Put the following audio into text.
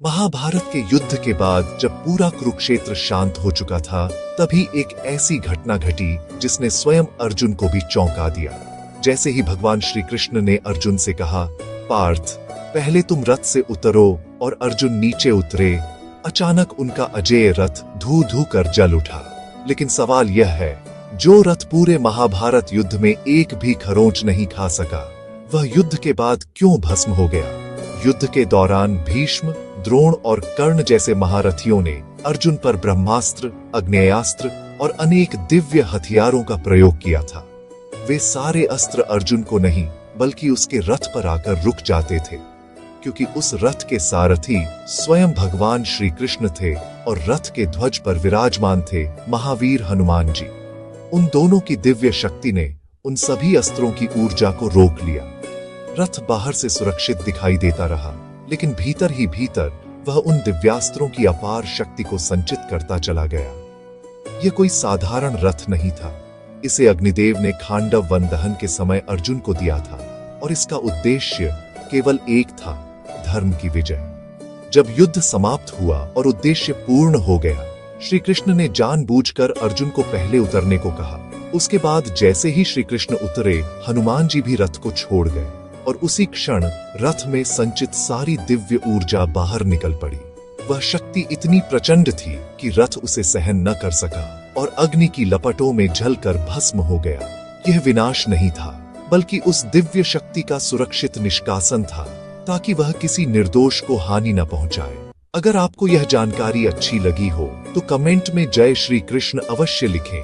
महाभारत के युद्ध के बाद जब पूरा कुरुक्षेत्र शांत हो चुका था, तभी एक ऐसी घटना घटी जिसने स्वयं अर्जुन को भी चौंका दिया। जैसे ही भगवान श्री कृष्ण ने अर्जुन से कहा, पार्थ, पहले तुम रथ से उतरो, और अर्जुन नीचे उतरे, अचानक उनका अजेय रथ धू धू कर जल उठा। लेकिन सवाल यह है, जो रथ पूरे महाभारत युद्ध में एक भी खरोंच नहीं खा सका, वह युद्ध के बाद क्यों भस्म हो गया? युद्ध के दौरान भीष्म, द्रोण और कर्ण जैसे महारथियों ने अर्जुन पर ब्रह्मास्त्र, आग्नेयास्त्र और अनेक दिव्य हथियारों का प्रयोग किया था। वे सारे अस्त्र अर्जुन को नहीं बल्कि उसके रथ पर आकर रुक जाते थे, क्योंकि उस रथ के सारथी स्वयं भगवान श्री कृष्ण थे और रथ के ध्वज पर विराजमान थे महावीर हनुमान जी। उन दोनों की दिव्य शक्ति ने उन सभी अस्त्रों की ऊर्जा को रोक लिया। रथ बाहर से सुरक्षित दिखाई देता रहा, लेकिन भीतर ही भीतर वह उन दिव्यास्त्रों की अपार शक्ति को संचित करता चला गया। यह कोई साधारण रथ नहीं था। इसे अग्निदेव ने खांडव वन दहन के समय अर्जुन को दिया था, और इसका उद्देश्य केवल एक था, धर्म की विजय। जब युद्ध समाप्त हुआ और उद्देश्य पूर्ण हो गया, श्री कृष्ण ने जानबूझकर अर्जुन को पहले उतरने को कहा। उसके बाद जैसे ही श्री कृष्ण उतरे, हनुमान जी भी रथ को छोड़ गए, और उसी क्षण रथ में संचित सारी दिव्य ऊर्जा बाहर निकल पड़ी। वह शक्ति इतनी प्रचंड थी कि रथ उसे सहन न कर सका और अग्नि की लपटों में जलकर भस्म हो गया। यह विनाश नहीं था, बल्कि उस दिव्य शक्ति का सुरक्षित निष्कासन था, ताकि वह किसी निर्दोष को हानि न पहुंचाए। अगर आपको यह जानकारी अच्छी लगी हो तो कमेंट में जय श्री कृष्ण अवश्य लिखें।